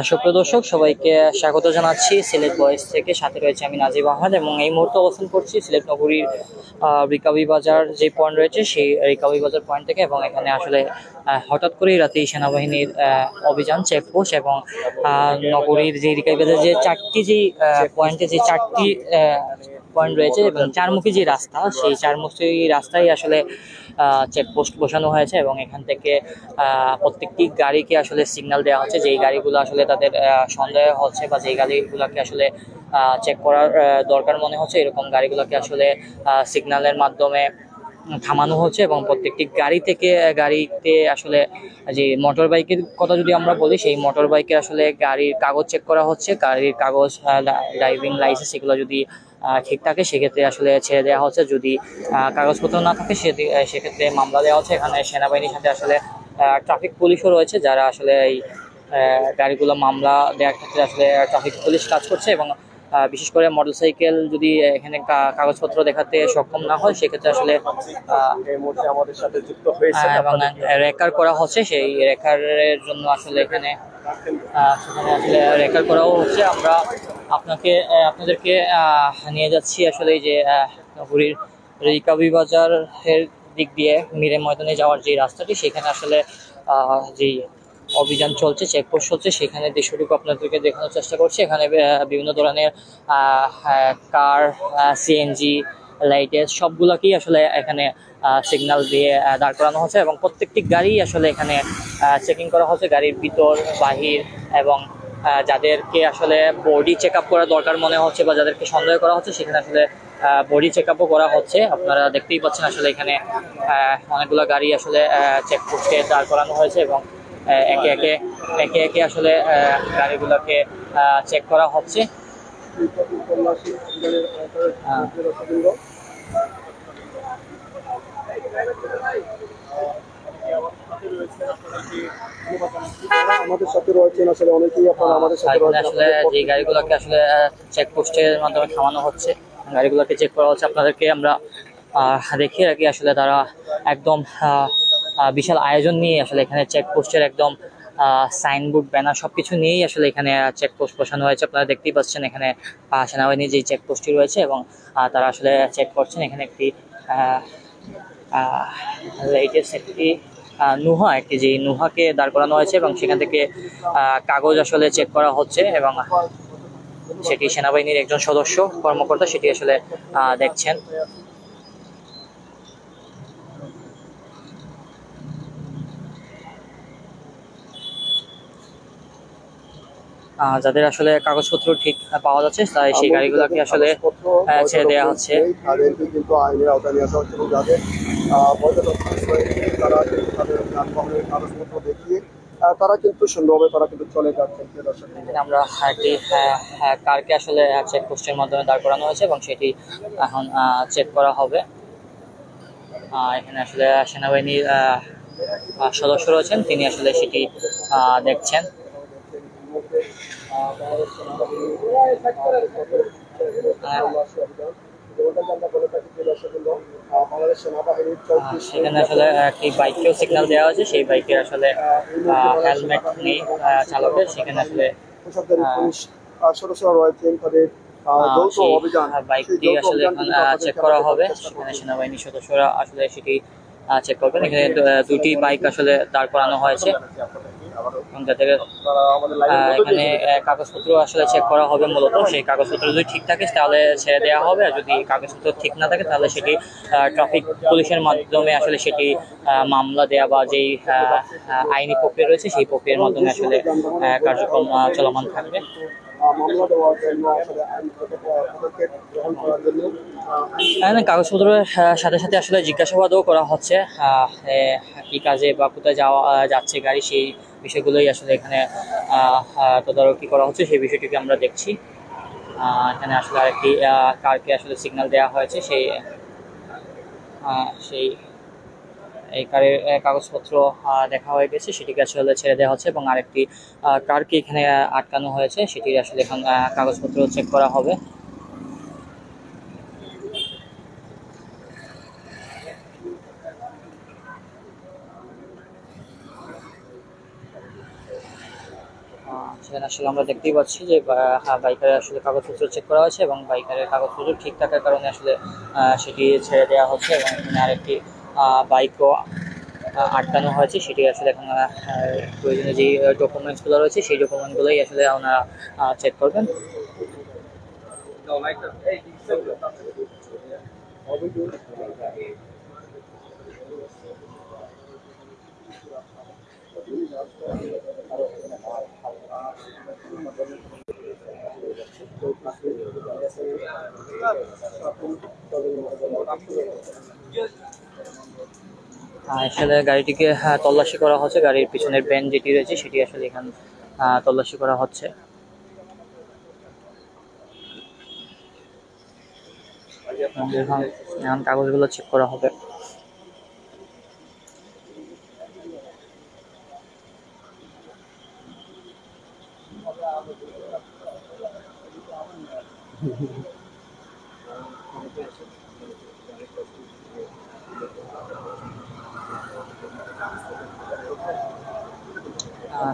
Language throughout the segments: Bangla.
সুপ্রিয় দর্শক, সবাইকে স্বাগত জানাচ্ছি সিলেট ভয়েস থেকে। সাথে রয়েছে আমি নাজিব আহমেদ এবং এই মুহূর্তে অবস্থান করছি সিলেট নগরীর রিকাবি বাজার যে পয়েন্ট রয়েছে সেই রিকাবি বাজার পয়েন্ট থেকে। এবং এখানে আসলে হঠাৎ করেই রাতে সেনাবাহিনীর অভিযান চেকপোস্ট এবং নগরীর যে রিকাবি বাজার যে চারটি যে পয়েন্টে যে চারটি পয়েন্ট রয়েছে এবং চারমুখী যে রাস্তা, সেই চারমুখী রাস্তায় আসলে চেকপোস্ট বসানো হয়েছে এবং এখান থেকে প্রত্যেকটি গাড়িকে আসলে সিগন্যাল দেওয়া হচ্ছে। যেই গাড়িগুলো আসলে তাদের সন্দেহ হচ্ছে বা যেই গাড়িগুলোকে আসলে চেক করার দরকার মনে হচ্ছে, এরকম গাড়িগুলোকে আসলে সিগন্যালের মাধ্যমে থামানো হচ্ছে। এবং প্রত্যেকটি গাড়িতে আসলে যে মোটর বাইকের কথা যদি আমরা বলি, সেই মোটর বাইকের আসলে গাড়ির কাগজ চেক করা হচ্ছে। গাড়ির কাগজ, ড্রাইভিং লাইসেন্স এগুলো যদি ঠিক থাকে সেক্ষেত্রে আসলে ছেড়ে দেওয়া হচ্ছে। যদি কাগজপত্র না থাকে সেক্ষেত্রে মামলা দেওয়া হচ্ছে। এখানে সেনাবাহিনীর সাথে আসলে ট্রাফিক পুলিশও রয়েছে, যারা আসলে এই গাড়িগুলো মামলা দেওয়ার ক্ষেত্রে আসলে ট্রাফিক পুলিশ কাজ করছে। এবং বিশেষ করে মোটরসাইকেল যদি এখানে কাগজপত্র দেখাতে সক্ষম না হয় সেক্ষেত্রে আসলে এই মুহূর্তে আমাদের সাথে যুক্ত হয়েছে এবং রেকার করা হচ্ছে। সেই রেকারের জন্য আসলে এখানে সেখানে আসলে রেকার করাও হচ্ছে। আমরা আপনাদেরকে নিয়ে যাচ্ছি আসলে এই যে নগরীর রিকাবি বাজারের দিক দিয়ে মিরে ময়দানে যাওয়ার যে রাস্তাটি, সেখানে আসলে যেই অভিযান চলছে, চেকপোস্ট চলছে, সেখানে দৃশ্যটুকু আপনাদেরকে দেখানোর চেষ্টা করছি। এখানে বিভিন্ন ধরনের কার, সিএনজি, লাইটের সবগুলাকেই আসলে এখানে সিগন্যাল দিয়ে দাঁড় করানো হচ্ছে এবং প্রত্যেকটি গাড়ি আসলে এখানে চেকিং করা হচ্ছে, গাড়ির ভিতর বাহির। এবং যাদেরকে আসলে বডি চেক আপ করা দরকার মনে হচ্ছে বা যাদেরকে সন্দেহ করা হচ্ছে, সেখানে আসলে বডি চেক আপও করা হচ্ছে। আপনারা দেখতেই পাচ্ছেন আসলে এখানে অনেকগুলো গাড়ি আসলে চেকপোস্টে দাঁড় করানো হয়েছে এবং একে একে আসলে গাড়িগুলোকে চেক করা হচ্ছে। আমাদের সাথে রয়েছেন আসলে অনেকেই আপনারা আমাদের সাথে আসলে যে গাড়িগুলোকে আসলে চেকপোস্টের মাধ্যমে থামানো হচ্ছে, গাড়িগুলোকে চেক করা হচ্ছে। আপনাদেরকে আমরা দেখিয়ে রাখি আসলে তারা একদম বিশাল আয়োজন নিয়ে আসলে এখানে চেকপোস্টের একদম সাইনবোর্ড, ব্যানার সবকিছু নিয়েই আসলে এখানে চেকপোস্ট বসানো হয়েছে। আপনারা দেখতেই পাচ্ছেন এখানে সেনাবাহিনীর যে চেকপোস্টটি রয়েছে এবং তারা আসলে চেক করছেন। এখানে একটি লেটেস্ট একটি একটি যে নুহাকে দাঁড় করানো হয়েছে এবং সেখান থেকে কাগজ আসলে চেক করা হচ্ছে এবং সেটি সেনাবাহিনীর একজন সদস্য কর্মকর্তা সেটি আসলে দেখছেন। যাদের আসলে কাগজপত্র ঠিক পাওয়া যাচ্ছে তাই সেই গাড়িগুলোকে আসলে ছেড়ে দেওয়া হচ্ছে। কিন্তু আইনের আওতায় নিয়ে আসা হচ্ছে এবং যাদের তারা তাদের যানবাহনের কাগজপত্র দেখিয়ে তারা কিন্তু সুন্দরভাবে তারা কিন্তু চলে যাচ্ছেন। আমরা একটি কারকে আসলে চেকপোস্টের মাধ্যমে দাঁড় করানো হয়েছে এবং সেটি এখন চেক করা হবে। এখানে আসলে সেনাবাহিনীর সদস্য রয়েছেন, তিনি আসলে সেটি দেখছেন। সেখানে আসলে একটি বাইককেও সিগন্যাল দেওয়া হয়েছে, সেই বাইকের আসলে হেলমেট নেই চালকের। সেখানে আসলে সদস্যরা রয়েছেন, তাদের বাইকটি আসলে এখন চেক করা হবে। সেখানে সেনাবাহিনীর সদস্যরা আসলে সেটি চেক করবেন। এখানে দুটি বাইক আসলে দাঁড় করানো হয়েছে যাদের এখানে কাগজপত্র আসলে চেক করা হবে। মূলত সেই কাগজপত্র যদি ঠিক থাকে তাহলে ছেড়ে দেওয়া হবে, আর যদি কাগজপত্র ঠিক না থাকে তাহলে সেটি ট্রাফিক পুলিশের মাধ্যমে আসলে সেটি মামলা দেওয়া বা যেই আইনি প্রক্রিয়া রয়েছে সেই প্রক্রিয়ার মাধ্যমে আসলে কার্যক্রম চলমান থাকবে। কাগজপত্রের সাথে সাথে আসলে জিজ্ঞাসাবাদও করা হচ্ছে, কি কাজে বা কোথায় যাচ্ছে গাড়ি, সেই বিষয়গুলোই আসলে এখানে তদারকি করা হচ্ছে। সেই বিষয়টিকে আমরা দেখছি। এখানে আসলে আরেকটি কারকে আসলে সিগন্যাল দেওয়া হয়েছে, সেই এই কারের কাগজপত্র দেখা হয়ে গেছে, সেটিকে আসলে ছেড়ে দেওয়া হচ্ছে এবং আরেকটি কারকে এখানে আটকানো হয়েছে, সেটি আসলে এখন কাগজপত্র চেক করা হবে। সেখানে আসলে আমরা দেখতেই পাচ্ছি যে বাইকারের আসলে কাগজপত্র চেক করা হয়েছে এবং বাইকারের কাগজপত্র ঠিক থাকার কারণে আসলে সেটি ছেড়ে দেওয়া হচ্ছে এবং এখানে আরেকটি বাইকও আটকানো হয়েছে। সেটি আসলে এখন প্রয়োজনীয় যে ডকুমেন্টসগুলো রয়েছে সেই ডকুমেন্টগুলোই আসলে ওনারা চেক করবেন। আসলে গাড়িটিকে তল্লাশি করা হচ্ছে, গাড়ির পিছনের ভ্যান যেটি রয়েছে সেটি আসলে এখানে তল্লাশি করা হচ্ছে। এখন কাগজগুলো চেক করা হবে।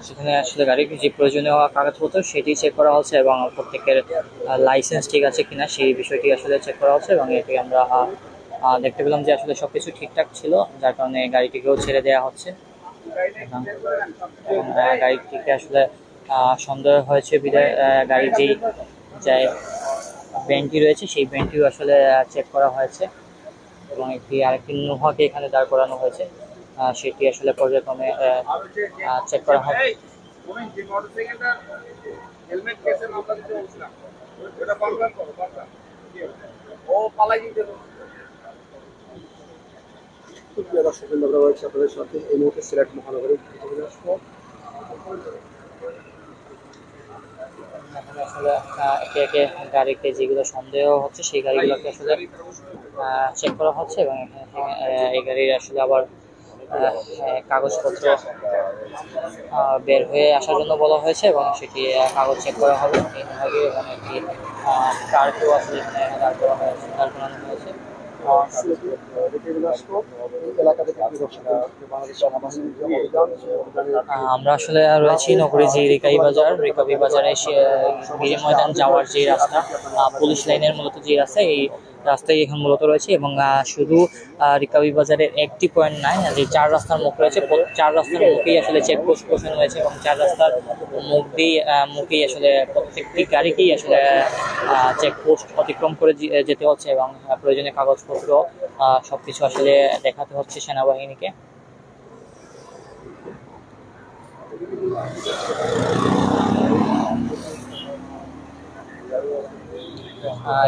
সেখানে আসলে গাড়ির যে প্রয়োজনীয় কাগজপত্র সেটি চেক করা হচ্ছে এবং প্রত্যেকের লাইসেন্স ঠিক আছে কিনা সেই বিষয়টি আসলে চেক করা হচ্ছে এবং এটি আমরা দেখতে পেলাম যে আসলে সবকিছু ঠিকঠাক ছিল, যার কারণে গাড়িটিকেও ছেড়ে দেওয়া হচ্ছে এবং গাড়িটিকে আসলে সন্দেহ হয়েছে বিদায় গাড়ির যে ব্যান্ডটি রয়েছে সেই ব্যান্ডটিও আসলে চেক করা হয়েছে এবং আরেকটি নোহাকে এখানে দাঁড় করানো হয়েছে, সেটি আসলে পর্যায়ক্রমে চেক করা হবে। আমরা রয়েছে আপনাদের সাথে এই মুহূর্তে সিলেট মহানগরীর আসলে একে একে গাড়িতে যেগুলো সন্দেহ হচ্ছে সেই গাড়িগুলোকে আসলে চেক করা হচ্ছে এবং এই গাড়ির আসলে আবার কাগজপত্র বের হয়ে আসার জন্য বলা হয়েছে এবং সেটি কাগজ চেক করা হবে এবং একটি কারকেও আসলে এখানে দাঁড় করানো হয়েছে। আমরা আসলে রয়েছি নগরী যে রিকাবি বাজারে বীর ময়দান যাওয়ার যে রাস্তা, পুলিশ লাইনের মূলত যে রাস্তা, এই রাস্তায় এখন মূলত রয়েছে এবং শুধু রিকাবি বাজারের একটি পয়েন্ট নাই, যে 4 রাস্তার মুখ রয়েছে, 4 রাস্তার মুখেই আসলে চেকপোস্ট বসানো হয়েছে এবং 4 রাস্তার মুখেই আসলে প্রত্যেকটি গাড়িকেই আসলে চেকপোস্ট অতিক্রম করে যেতে হচ্ছে এবং প্রয়োজনীয় কাগজপত্র সবকিছু আসলে দেখাতে হচ্ছে সেনাবাহিনীকে।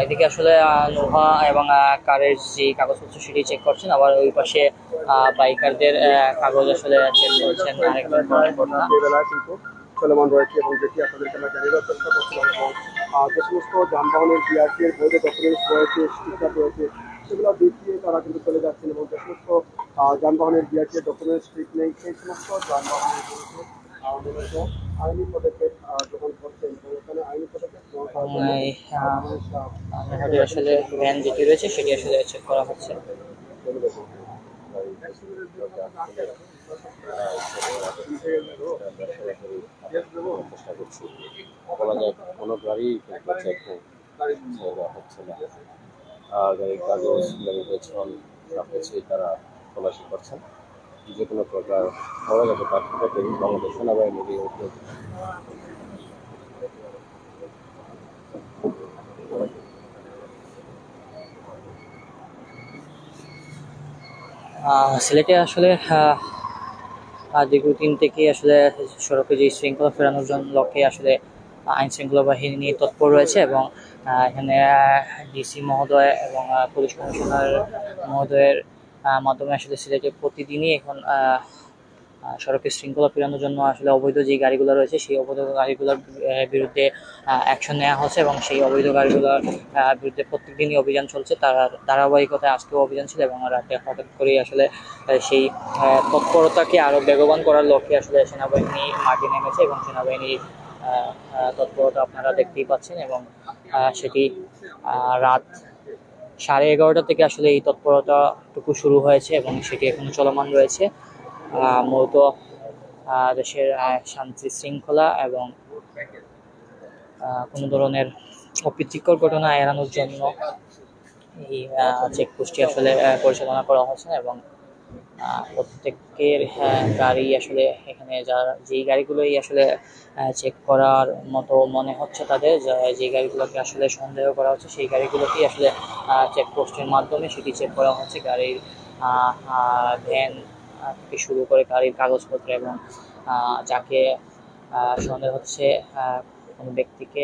এদিকে আসলে নোহা এবং কারের যে কাগজপত্র সেটি চেক করছেন, আবার ওই পাশে বাইকারদের কাগজ আসলে চেক করছেন আরেকজন কিন্তু চলমান রয়েছে এবং যেটি আপনাদেরকে আমরা জানিয়ে দেওয়ার চেষ্টা করছিলাম এবং যে সমস্ত যানবাহনের বিআরটি এর বৈধ ডকুমেন্টস রয়েছে, স্টিকার রয়েছে, সেগুলো দেখিয়ে তারা কিন্তু চলে যাচ্ছেন এবং যে সমস্ত যানবাহনের বিআরটি এর ডকুমেন্টস ঠিক নেই সেই সমস্ত যানবাহনের বিরুদ্ধে আইনি পদক্ষেপ গ্রহণ করছেন এবং এখানে আইনি পদক্ষেপ আসলে ভ্যান যেটি রয়েছে সেটি আসলে চেক করা হচ্ছে। চেষ্টা করছি, বলা যায় কোনো গাড়ি চেক হচ্ছে না, গাড়ির কাগজ, গাড়ির পেছন সব কিছুই তারা তল্লাশি করছেন। যে কোনো প্রকার অবৈধ কার্যক্রম বাংলাদেশ সেনাবাহিনীর উদ্যোগ। সিলেটে আসলে দীর্ঘদিন থেকে আসলে সড়কে যে শৃঙ্খলা ফেরানোর জন্য লক্ষ্যে আসলে আইন শৃঙ্খলা বাহিনী তৎপর রয়েছে এবং এখানে ডিসি মহোদয় এবং পুলিশ কমিশনার মহোদয়ের মাধ্যমে আসলে সিলেটে প্রতিদিনই এখন সড়কে শৃঙ্খলা ফেরানোর জন্য আসলে অবৈধ যে গাড়িগুলো রয়েছে সেই অবৈধ গাড়িগুলোর বিরুদ্ধে অ্যাকশন নেওয়া হচ্ছে এবং সেই অবৈধ গাড়িগুলোর বিরুদ্ধে প্রত্যেকদিনই অভিযান চলছে। তার ধারাবাহিকতায় আজকেও অভিযান ছিল এবং রাতে হঠাৎ করেই আসলে সেই তৎপরতাকে আরও বেগবান করার লক্ষ্যে আসলে সেনাবাহিনী মাঠে নেমেছে এবং সেনাবাহিনীর তৎপরতা আপনারা দেখতেই পাচ্ছেন এবং সেটি রাত 11:30 থেকে আসলে এই তৎপরতাটুকু শুরু হয়েছে এবং সেটি এখনো চলমান রয়েছে। মূলত দেশের শান্তি শৃঙ্খলা এবং কোনো ধরনের অপ্রীতিকর ঘটনা এড়ানোর জন্য এই চেকপোস্টটি আসলে পরিচালনা করা হচ্ছে এবং প্রত্যেকের গাড়ি আসলে এখানে যেই গাড়িগুলোই আসলে চেক করার মতো মনে হচ্ছে তাদের, যে গাড়িগুলোকে আসলে সন্দেহ করা হচ্ছে সেই গাড়িগুলোকেই আসলে চেকপোস্টের মাধ্যমে সেটি চেক করা হচ্ছে। গাড়ির ভ্যান থেকে শুরু করে গাড়ির কাগজপত্র এবং যাকে সন্দেহ হচ্ছে কোনো ব্যক্তিকে,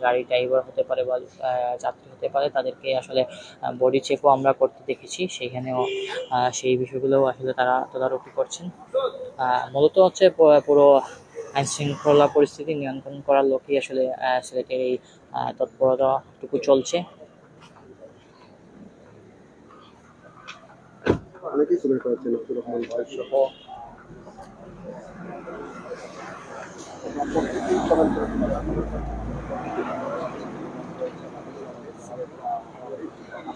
গাড়ি ড্রাইভার হতে পারে বা যাত্রী হতে পারে, তাদেরকে আসলে বডি চেকও আমরা করতে দেখেছি। সেখানেও সেই বিষয়গুলোও আসলে তারা তদারকি করছেন। মূলত হচ্ছে পুরো আইন শৃঙ্খলা পরিস্থিতি নিয়ন্ত্রণ করার লক্ষ্যেই আসলে সিলেটের এই তৎপরতাটুকু চলছে। অনেকেই কমেন্ট করেছেন আব্দুর রহমান ভাই সহ প্রত্যেকেই কমেন্ট করেছেন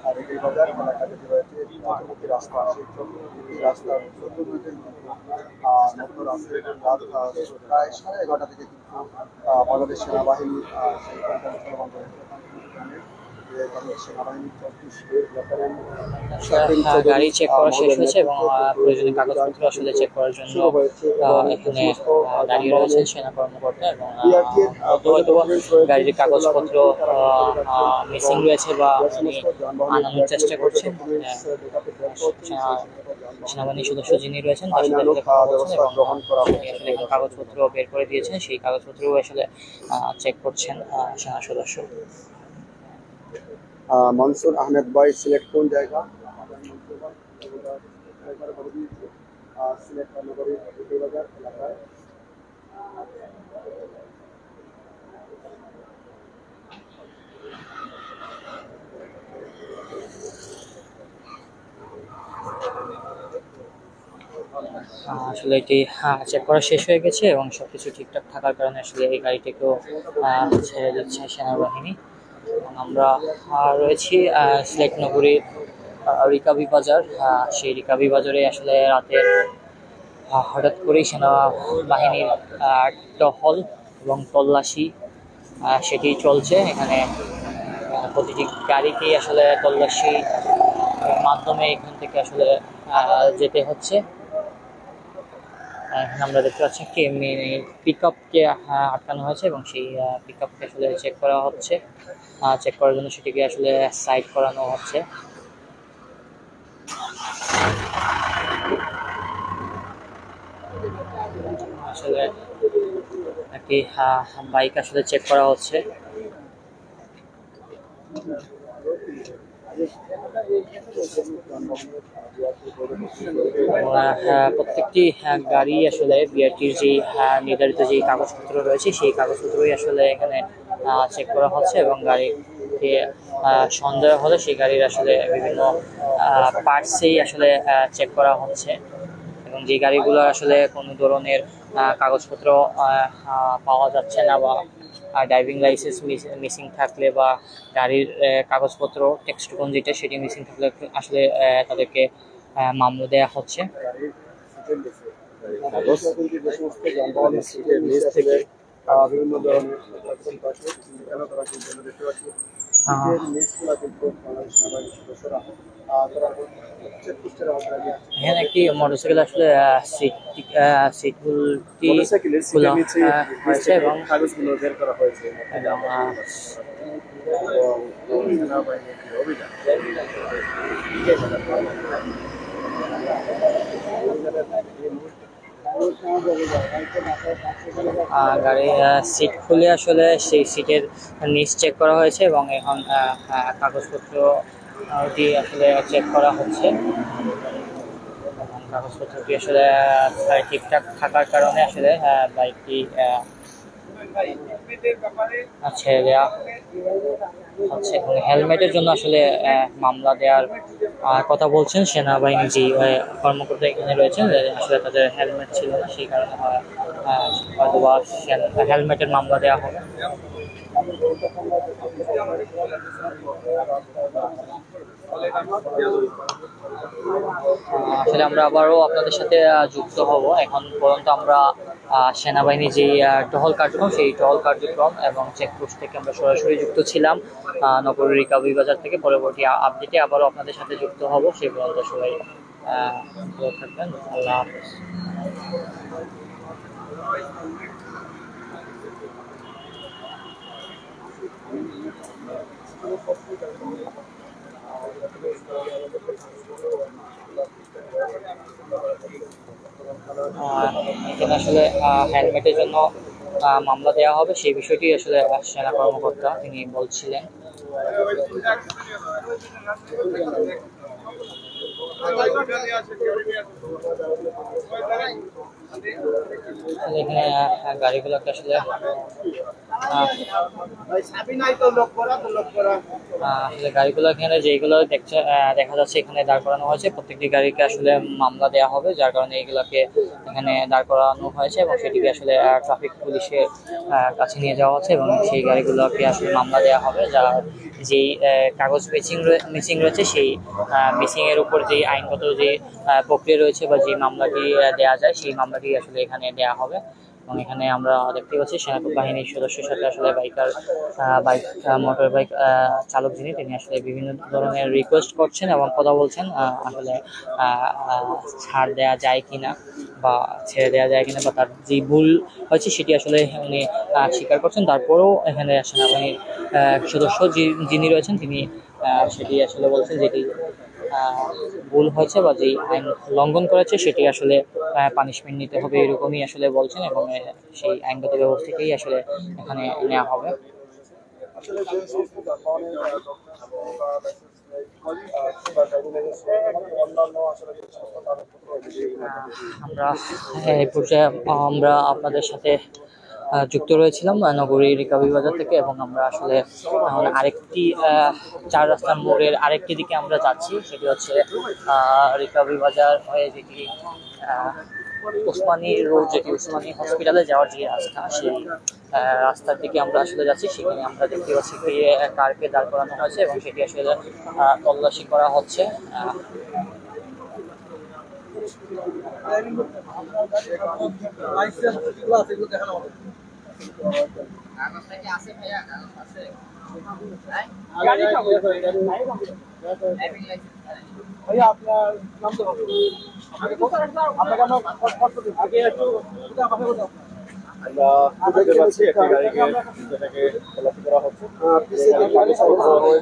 আর এই বাজার এলাকা যেটি রয়েছে চতুর্মুখী রাস্তা, সেই চতুর্মুখী রাস্তার চতুর্দিকে নতুন রাস্তা রাত প্রায় 11:30 থেকে কিন্তু বাংলাদেশ সেনাবাহিনী সেই চলমান রয়েছে। সেনাবাহিনীর 34 গাড়ি চেক করা শেষ হয়েছে এবং প্রয়োজনীয় কাগজপত্র আসলে চেক করার জন্য এখানে দাঁড়িয়ে রয়েছেন সেনা কর্মকর্তা এবং হয়তো গাড়ির কাগজপত্র মিসিং রয়েছে বা আনানোর চেষ্টা করছেন। সেনাবাহিনীর সদস্য যিনি রয়েছেন তার সাথে কথা বলছেন এবং তিনি আসলে এখন কাগজপত্র বের করে দিয়েছেন, সেই কাগজপত্রও আসলে চেক করছেন সেনা সদস্য। মনসুর আহমেদ ভাই সিলেট কোন জায়গা? সিলেট নগরীর বাজার এলাকায়। আসলে এটি চেক করা শেষ হয়ে গেছে এবং সবকিছু ঠিকঠাক থাকার কারণে আসলে এই গাড়িটিকেও ছেড়ে দিচ্ছে সেনাবাহিনী। এবং আমরা রয়েছি সিলেট নগরীর রিকাবি বাজার। সেই রিকাবি বাজারে আসলে রাতের হঠাৎ করেই সেনাবাহিনীর টহল এবং তল্লাশি সেটি চলছে। এখানে প্রতিটি গাড়িকেই আসলে তল্লাশি মাধ্যমে এখান থেকে আসলে যেতে হচ্ছে। এখানে আমরা দেখতে পাচ্ছি একটি পিক আপকে আটকানো হয়েছে এবং সেই পিক আপকে আসলে চেক করা হচ্ছে। চেক করার জন্য সেটিকে আসলে সাইড করানো হচ্ছে। আসলে একটি বাইক আসলে চেক করা হচ্ছে। প্রত্যেকটি গাড়ি আসলে বিআরটির যে নির্ধারিত যে কাগজপত্র রয়েছে সেই কাগজপত্রই আসলে এখানে চেক করা হচ্ছে এবং গাড়িকে সন্দেহ হলে সেই গাড়ির আসলে বিভিন্ন পার্টসেই আসলে চেক করা হচ্ছে এবং যে গাড়িগুলো আসলে কোনো ধরনের কাগজপত্র পাওয়া যাচ্ছে না বা ড্রাইভিং লাইসেন্স মিসিং থাকলে বা গাড়ির কাগজপত্র টেক্সটুকন যেটা সেটি মিসিং থাকলে আসলে তাদেরকে মামলা দেওয়া হচ্ছে। বিভিন্ন ধরনের এখানে একটি মোটরসাইকেল আসলে সিটগুলোটি খোলা হয়েছে এবং কাগজগুলো বের করা হয়েছে গাড়ির সিট খুলে আসলে সেই সিটের নিচ চেক করা হয়েছে এবং এখন কাগজপত্রটি আসলে চেক করা হচ্ছে। কাগজপত্রটি আসলে ঠিকঠাক থাকার কারণে আসলে বাইকটি ছেড়ে দেওয়া হচ্ছে এবং হেলমেটের জন্য আসলে মামলা দেওয়ার কথা বলছেন সেনাবাহিনী যে কর্মকর্তা এখানে রয়েছেন। আসলে তাদের হেলমেট ছিল না, সেই কারণে হয়তো বা হেলমেটের মামলা দেওয়া হবে। আসলে আমরা আবারও আপনাদের সাথে যুক্ত হব। এখন পর্যন্ত আমরা সেনাবাহিনীর যে টহল কার্যক্রম, সেই টহল কার্যক্রম এবং চেকপোস্ট থেকে আমরা সরাসরি যুক্ত ছিলাম নগরীর রিকাবি বাজার থেকে। পরবর্তী আপডেটে আবারও আপনাদের সাথে যুক্ত হব। সেই পর্যন্ত সবাই ভালো থাকবেন। আল্লাহ হাফেজ। এখানে আসলে হেলমেটের জন্য মামলা দেওয়া হবে, সেই বিষয়টি আসলে সেনা কর্মকর্তা তিনি বলছিলেন। এখানে গাড়িগুলোকে আসলে আসলে গাড়িগুলো এখানে যেগুলো দেখা যাচ্ছে এখানে দাঁড় করানো হয়েছে, প্রত্যেকটি গাড়িকে আসলে মামলা দেওয়া হবে, যার কারণে এগুলোকে এখানে দাঁড় করানো হয়েছে এবং সেটিকে আসলে ট্রাফিক পুলিশের কাছে নিয়ে যাওয়া হচ্ছে এবং সেই গাড়িগুলোকে আসলে মামলা দেওয়া হবে। যার যেই কাগজ মিসিং রয়েছে, সেই মিসিং এর উপর যে আইনগত যে প্রক্রিয়া রয়েছে বা যে মামলাটি দেওয়া যায়, সেই মামলাটি আসলে এখানে দেওয়া হবে। এবং এখানে আমরা দেখতে পাচ্ছি সেনাবাহিনীর সদস্যের সাথে আসলে মোটর বাইক চালক যিনি, তিনি আসলে বিভিন্ন ধরনের রিকোয়েস্ট করছেন এবং কথা বলছেন আসলে ছাড় দেওয়া যায় কিনা বা ছেড়ে দেওয়া যায় কিনা, বা তার যে ভুল হয়েছে সেটি আসলে উনি স্বীকার করছেন। তারপরেও এখানে সেনাবাহিনীর সদস্য যিনি রয়েছেন, তিনি সেটি আসলে বলছেন যেটি ভুল হয়েছে বা যেই আইন লঙ্ঘন করেছে সেটি আসলে পানিশমেন্ট নিতে হবে, এরকমই আসলে বলছেন এবং সেই আইনগত ব্যবস্থাকেই আসলে এখানে নেওয়া হবে। আমরা এই পর্যায়ে আমরা আপনাদের সাথে যুক্ত রয়েছিলাম নগরীর রিকাবি বাজার থেকে এবং আমরা আসলে আরেকটি 4 রাস্তার মোড়ের আরেকটি দিকে আমরা যাচ্ছি, সেটি হচ্ছে রিকাবি বাজার হয়ে যেটি উসমানী রোড, যেটি উসমানী হসপিটালে যাওয়ার যে রাস্তা, সেই রাস্তার দিকে আমরা আসলে যাচ্ছি। সেখানে আমরা দেখতে পাচ্ছি কারকে দাঁড় করানো হয়েছে এবং সেটি আসলে তল্লাশি করা হচ্ছে। আপনার নাম তো হবে আমরা দেখতে পাচ্ছি একটি গাড়িকে যেটাকে তল্লাশি করা হচ্ছে।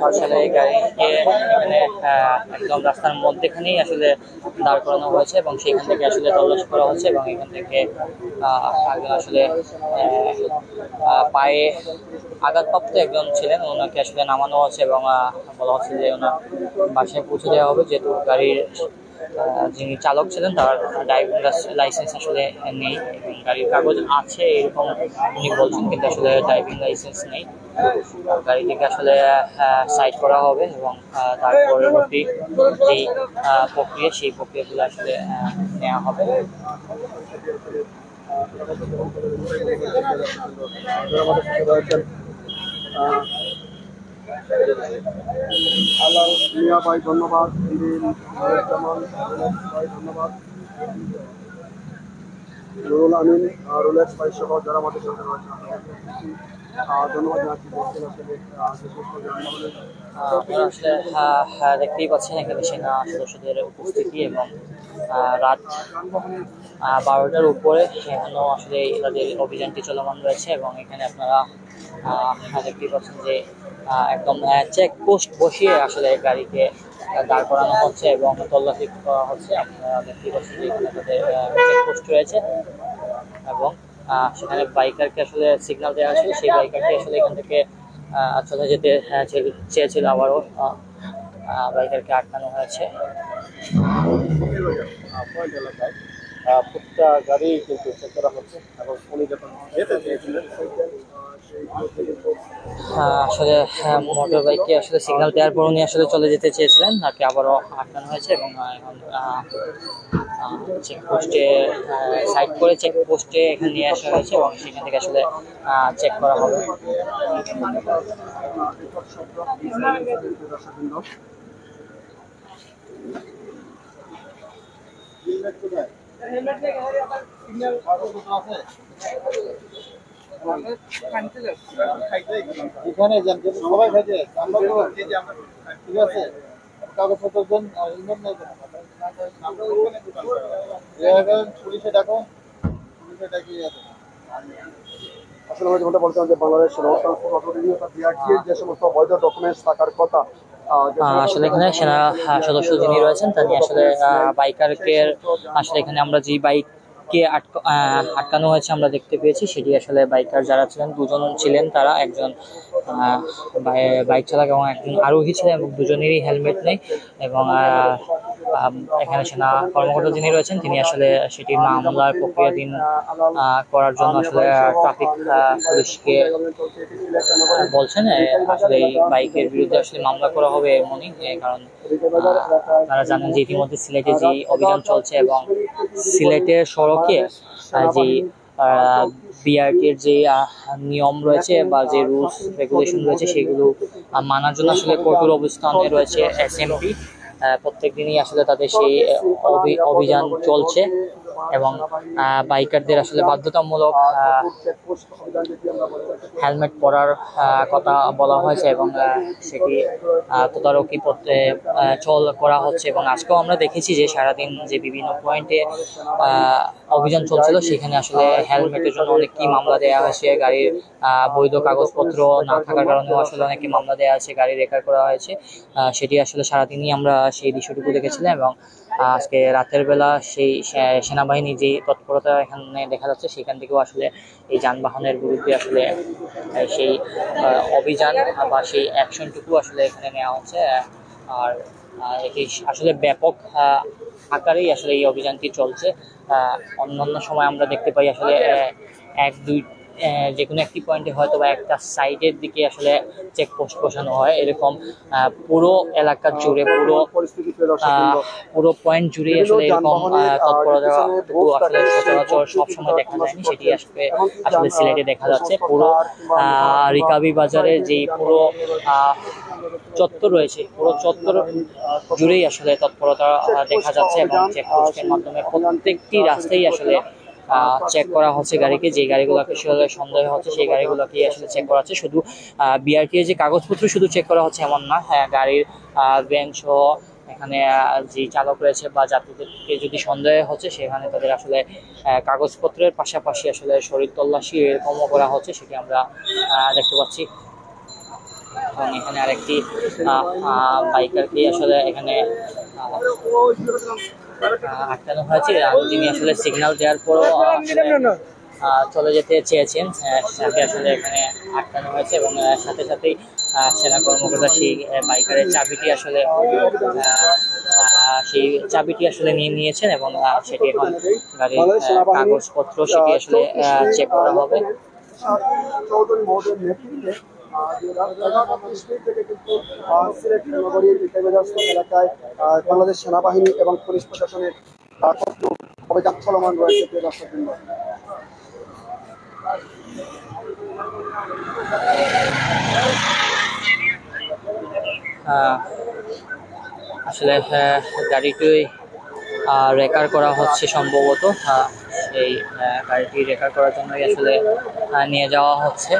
আসলে এই গাড়িকে এখানে একদম রাস্তার মধ্যেখানেই আসলে দাঁড় করানো হয়েছে এবং সেখান থেকে আসলে তল্লাশি করা হচ্ছে এবং এখান থেকে আসলে পায়ে আঘাতপ্রাপ্ত একজন ছিলেন, ওনাকে আসলে নামানো হচ্ছে এবং বলা হচ্ছে যে ওনার বাসায় পৌঁছে দেওয়া হবে, যেহেতু গাড়ির যিনি চালক ছিলেন তার ড্রাইভিং লাইসেন্স আসলে নেই এবং গাড়ির কাগজ আছে এরকম উনি বলছেন, কিন্তু আসলে ড্রাইভিং লাইসেন্স নেই। গাড়িটিকে আসলে সাইড করা হবে এবং তার পরবর্তী যেই প্রক্রিয়া, সেই প্রক্রিয়াগুলো আসলে নেওয়া হবে। আল্লাহ মিয়া ভাই ধন্যবাদ, ধন্যবাদ, নুরুল আমিন, রোলেক্স ভাই সহ যারা আমাদের সাথে রয়েছে ধন্যবাদ জানাচ্ছি। আসলে দেখতেই পাচ্ছেন এখানে সেনা সদস্যদের উপস্থিতি এবং রাত 12টার উপরে এখনো আসলে তাদের অভিযানটি চলমান রয়েছে এবং এখানে আপনারা দেখতেই পাচ্ছেন যে একদম চেকপোস্ট বসিয়ে আসলে গাড়িকে দাঁড় করানো হচ্ছে এবং তল্লাশি করা হচ্ছে। আপনারা দেখতেই পাচ্ছেন যে এখানে তাদের চেকপোস্ট রয়েছে এবং সেখানে বাইকারকে আসলে সিগন্যাল দেওয়া হয়েছিল, সেই বাইকারকে আসলে এখান থেকে চলে যেতে চেয়েছিল, আবারও বাইকারকে আটকানো হয়েছে। প্রতিটা গাড়ি কিন্তু চেক করা হচ্ছে এবং উনি যখন যেতে চেয়েছিলেন আসলে মোটর বাইককে আসলে সিগন্যাল দেওয়ার পর উনি আসলে চলে যেতে চেয়েছিলেন, তাকে আবারও আটকানো হয়েছে এবং এখন চেকপোস্টে সাইড করে চেকপোস্টে এখানে নিয়ে আসা হয়েছে এবং সেখান থেকে আসলে চেক করা হবে। এখানে যান কিন্তু সবাই খাইছে আমরা তো ঠিক আছে কাগজপত্র দেন আর ইন্ধন নাই পুলিশে ডাকো পুলিশে ডাকিয়ে আসলে আমরা যেমনটা বলছিলাম যে বাংলাদেশ রোড ট্রান্সপোর্ট অথরিটি অর্থাৎ বিআরটি এর যে সমস্ত বৈধ ডকুমেন্টস থাকার কথা আসলে এখানে সেনা সদস্য যিনি রয়েছেন তিনি আসলে বাইকারকে আসলে এখানে আমরা যে বাইককে আটকানো হয়েছে আমরা দেখতে পেয়েছি, সেটি আসলে বাইকার যারা ছিলেন দুজন ছিলেন, তারা একজন বাইক চালক এবং একজন আরোহী ছিলেন এবং দুজনেরই হেলমেট নেই। এবং এখানে সেনা কর্মকর্তা যিনি রয়েছেন তিনি আসলে সেটি মামলার প্রক্রিয়াধীন করার জন্য আসলে ট্রাফিক পুলিশকে বলছেন আসলে এই বাইকের বিরুদ্ধে আসলে মামলা করা হবে এমনই, কারণ আপনারা জানেন যে ইতিমধ্যে সিলেটে যে অভিযান চলছে এবং সিলেটের সড়কে যে বিআরটির যে নিয়ম রয়েছে বা যে রুলস রেগুলেশন রয়েছে সেগুলো মানার জন্য আসলে কঠোর অবস্থানে রয়েছে এসএমপি। প্রত্যেক দিনই আসলে তাদের সেই অভিযান চলছে এবং বাইকারদের আসলে বাধ্যতামূলক হেলমেট পরার কথা বলা হয়েছে এবং সেটি তদারকি করতে করা হচ্ছে। এবং আজকেও আমরা দেখেছি যে সারাদিন যে বিভিন্ন পয়েন্টে অভিযান চলছিল সেখানে আসলে হেলমেটের জন্য অনেককেই মামলা দেওয়া হয়েছে, গাড়ির বৈধ কাগজপত্র না থাকার কারণেও আসলে অনেকে মামলা দেওয়া হয়েছে, গাড়ি রেকার করা হয়েছে। সেটি আসলে সারাদিনই আমরা সেই দৃশ্যটুকু দেখেছিলাম এবং আজকে রাতের বেলা সেই সেনাবাহিনী যে তৎপরতা এখানে দেখা যাচ্ছে সেখান থেকেও আসলে এই যানবাহনের বিরুদ্ধে আসলে সেই অভিযান বা সেই অ্যাকশনটুকু আসলে এখানে নেওয়া হচ্ছে। আর এটি আসলে ব্যাপক আকারেই আসলে এই অভিযানটি চলছে। অন্যান্য সময় আমরা দেখতে পাই আসলে এক দুই যে কোনো একটি পয়েন্টে হয়তো বা একটা সাইডের দিকে আসলে চেকপোস্ট বসানো হয়, এরকম পুরো এলাকা জুড়ে পুরো পয়েন্ট জুড়ে আসলে এরকম তৎপরতাটুকু আসলে সচরাচর সবসময় দেখা যায়নি, সেটি আসলে সিলেটে দেখা যাচ্ছে। পুরো রিকাবি বাজারের যেই পুরো চত্বর রয়েছে পুরো চত্বর জুড়েই আসলে তৎপরতা দেখা যাচ্ছে এবং চেকপোস্টের মাধ্যমে প্রত্যেকটি রাস্তায় আসলে চেক করা হচ্ছে গাড়িকে, যে গাড়িগুলোকে আসলে সন্দেহ হচ্ছে সেই গাড়িগুলোকে আসলে চেক করা হচ্ছে। শুধু বিআরটি যে কাগজপত্র শুধু চেক করা হচ্ছে এমন না, গাড়ির বেঞ্চ এখানে যে চালক রয়েছে বা যাত্রীদেরকে যদি সন্দেহ হচ্ছে সেখানে তাদের আসলে কাগজপত্রের পাশাপাশি আসলে শরীর তল্লাশি এরকমও করা হচ্ছে, সেটি আমরা দেখতে পাচ্ছি। এবং এখানে আরেকটি বাইকারকে আসলে এখানে আটকানো হয়েছে, যিনি আসলে সিগন্যাল দেওয়ার পরও চলে যেতে চেয়েছেন, তাকে আসলে এখানে আটকানো হয়েছে এবং সাথে সাথেই সেনা কর্মকর্তা সেই বাইকারের চাবিটি আসলে নিয়ে নিয়েছেন এবং সেটি এখন গাড়ির কাগজপত্র সেটি আসলে চেক করা হবে। চৌধুরী মহোদয়ের নেতৃত্বে থেকে কিন্তু সিলেট নগরীর এলাকায় বাংলাদেশ সেনাবাহিনী এবং পুলিশ প্রশাসনের অভিযান চলমান রয়েছে। আসলে গাড়িটি রেকার করা হচ্ছে সম্ভবত, সেই গাড়িটি রেকার করার জন্যই আসলে নিয়ে যাওয়া হচ্ছে।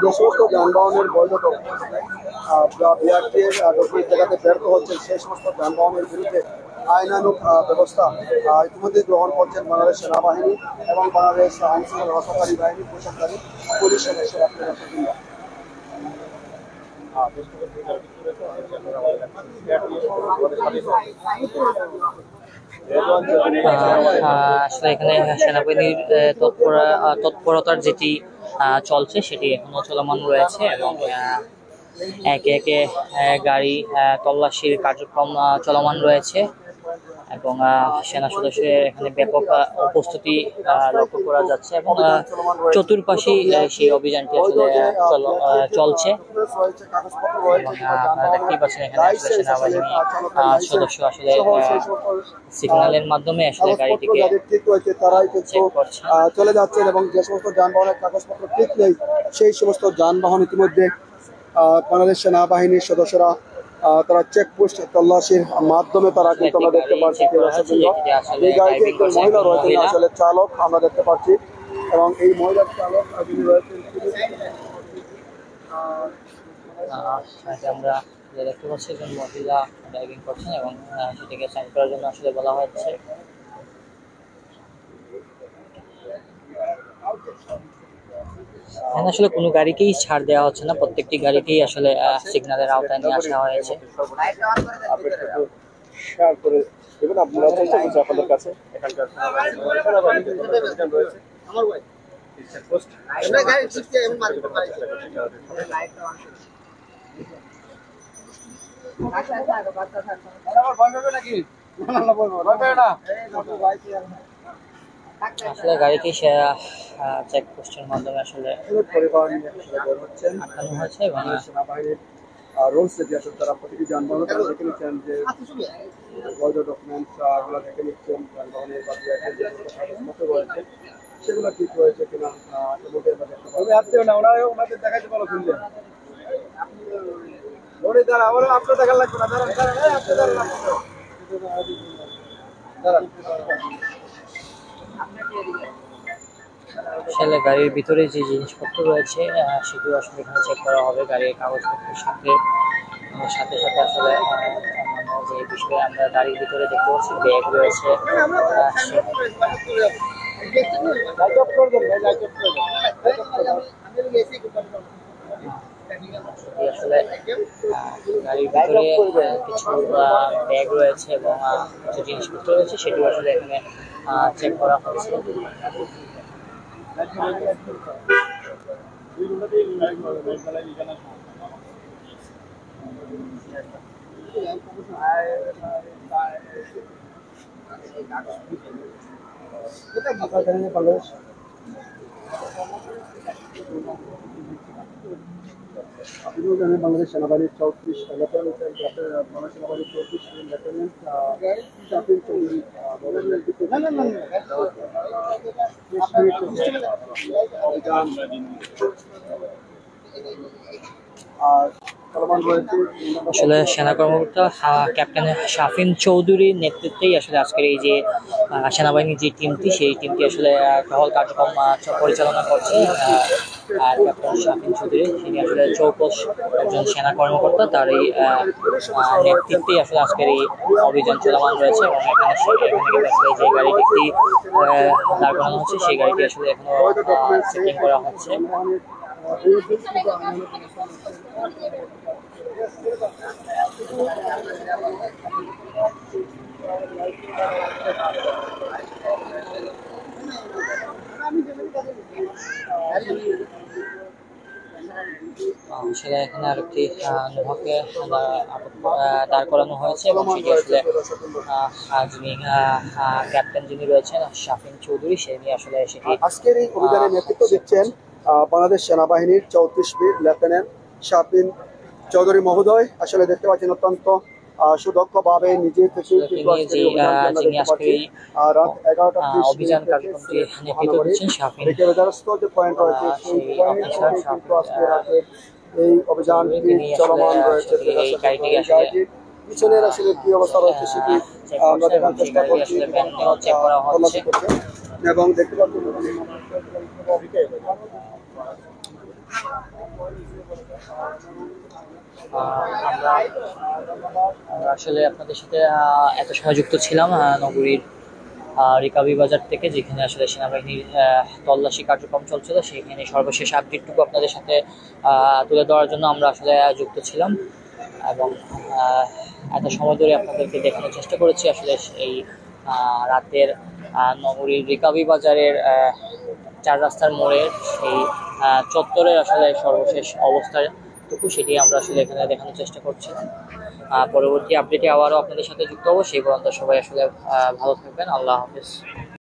যে সমস্ত যানবাহনের বৈধ ডকুমেন্টস বা বিআরটির ডকুমেন্ট দেখাতে ব্যর্থ হচ্ছেন সেই সমস্ত যানবাহনের বিরুদ্ধে আইনানুগ ব্যবস্থা ইতিমধ্যে গ্রহণ করছেন বাংলাদেশ সেনাবাহিনী এবং বাংলাদেশ আইনশৃঙ্খলা রক্ষাকারী বাহিনী, পোশাককারী পুলিশ সদস্যরা। আসলে এখানে সেনাবাহিনীর তৎপরতার যেটি চলছে সেটি এখনো চলমান রয়েছে এবং একে একে গাড়ি তল্লাশির কার্যক্রম চলমান রয়েছে এবং সেনা সদস্যের এখানে ব্যাপক উপস্থিতি লক্ষ্য করা যাচ্ছে এবং চতুর্পাশেই সেই অভিযানটি আসলে চলছে এবং আপনারা দেখতেই পাচ্ছেন এখানে আসলে সেনাবাহিনী সদস্য আসলে সিগন্যালের মাধ্যমে আসলে গাড়িটিকে ঠিক রয়েছে তারাই কিন্তু চেক করছেন। চলে যাচ্ছেন এবং যে সমস্ত যানবাহনের কাগজপত্র ঠিক নেই সেই সমস্ত যানবাহন ইতিমধ্যে বাংলাদেশ সেনাবাহিনীর সদস্যরা তারা চেকপোস্ট তল্লাশির মাধ্যমে তারা কিন্তু আমরা দেখতে পাচ্ছি এই গাড়িতে একজন মহিলা রয়েছেন আসলে চালক আমরা দেখতে পাচ্ছি এবং এই মহিলার চালক যিনি রয়েছেন আমরা দেখতে পাচ্ছি একজন মহিলা ড্রাইভিং করছেন এবং সেটাকে সাইন করার জন্য আসলে বলা হচ্ছে। এখানে আসলে কোনো গাড়িকেই ছাড় দেওয়া হচ্ছে না, প্রত্যেকটি গাড়িকেই আসলে সিগন্যালের আওতায় নিয়ে আসা হয়েছে। শেয়ার করে দেবেন আপনারা চেষ্টা করছি আপনাদের কাছে এখানকার রয়েছে আসলে গাড়িটি চেকপোস্টের মাধ্যমে আসলে পরিবার নিয়ে আসলে বের হচ্ছেন আটকানো হয়েছে এবং সেনাবাহিনীর রোলস যেটি আসলে তারা প্রতিটি যানবাহন তারা দেখে নিচ্ছেন যে বৈধ ডকুমেন্টস গুলো দেখে নিচ্ছেন যানবাহনের বা কাগজপত্র রয়েছে সেগুলো ঠিক রয়েছে কিনা এমনটাই আমরা দেখতে পাবো। আপনিও না ওনাদের দেখাইতে পারো শুনলে ওরে দাঁড়া ওরা আপনার দেখার লাগবে না দাঁড়ান আপনি দাঁড়ান আসলে গাড়ির ভিতরে যে জিনিসপত্র রয়েছে সেগুলো আসলে এখানে চেক করা হবে। গাড়ির কাগজপত্রের সাথে সাথে সাথে আসলে অন্যান্য যে বিষয়ে আমরা গাড়ির ভিতরে দেখতে পাচ্ছি ব্যাগ রয়েছে আসলে গাড়ির ভিতরে কিছু ব্যাগ রয়েছে এবং কিছু জিনিসপত্র রয়েছে সেগুলো আসলে এখানে চেক করা হয়েছে। আপনিও জানেন বাংলাদেশ সেনাবাহিনীর 34 লেফটেন্যান্ট বাংলাদেশ সেনাবাহিনীর 34 লেফটেন্যান্ট শাফিন চৌধুরী আর চলমান রয়েছে আসলে সেনা কর্মকর্তা ক্যাপ্টেন শাফিন চৌধুরীর নেতৃত্বেই আসলে আজকের এই যে সেনাবাহিনীর যে টিমটি সেই টিমটি আসলে টহল কার্যক্রম পরিচালনা করছে। ক্যাপ্টেন শাফিন চৌধুরী তিনি আসলে চৌকস একজন সেনা কর্মকর্তা, তার এই নেতৃত্বেই আসলে আজকের এই অভিযান চলমান রয়েছে এবং এখানে আসলে যে গাড়িটি দাঁড় করানো হচ্ছে সেই গাড়িটি আসলে এখনো চেকিং করা হচ্ছে। আসলে এখানে আরেকটি নোহাকে দাঁড় করানো হয়েছে এবং সেটি আসলে যিনি ক্যাপ্টেন যিনি রয়েছেন শাফিন চৌধুরী সে নিয়ে আসলে সেটি আজকের এই অভিযানের নেতৃত্ব দিচ্ছেন বাংলাদেশ সেনাবাহিনীর 34 বীর লেফটেন্যান্ট শাফিন চৌধুরী মহোদয়। আসলে দেখতে পাচ্ছেন অত্যন্ত সুদক্ষভাবে নিজে থেকে রাত 11টা অভিযান কার্যক্রমটি নেতৃত্ব দিচ্ছেন শাফিন পয়েন্ট রয়েছে সেই এই অভিযানটি চলমান রয়েছে। পিছনের আসলে কি অবস্থা রয়েছে সেটি আমরা দেখার চেষ্টা করছি এবং দেখতে পাচ্ছি আমরা আসলে আপনাদের সাথে এত সময় যুক্ত ছিলাম নগরীর রিকাবি বাজার থেকে, যেখানে আসলে সেনাবাহিনীর তল্লাশি কার্যক্রম চলছিল। সেখানে সর্বশেষ আপডেটটুকু আপনাদের সাথে তুলে ধরার জন্য আমরা আসলে যুক্ত ছিলাম এবং এত সময় ধরে আপনাদেরকে দেখানোর চেষ্টা করেছি আসলে এই রাতের নগরীর রিকাবি বাজারের 4 রাস্তার মোড়ের সেই চত্বরের আসলে সর্বশেষ অবস্থা যতটুকু সেটি আমরা আসলে এখানে দেখানোর চেষ্টা করছিলাম। পরবর্তী আপডেটে আবারও আপনাদের সাথে যুক্ত হবো। সেই পর্যন্ত সবাই আসলে ভালো থাকবেন। আল্লাহ হাফেজ।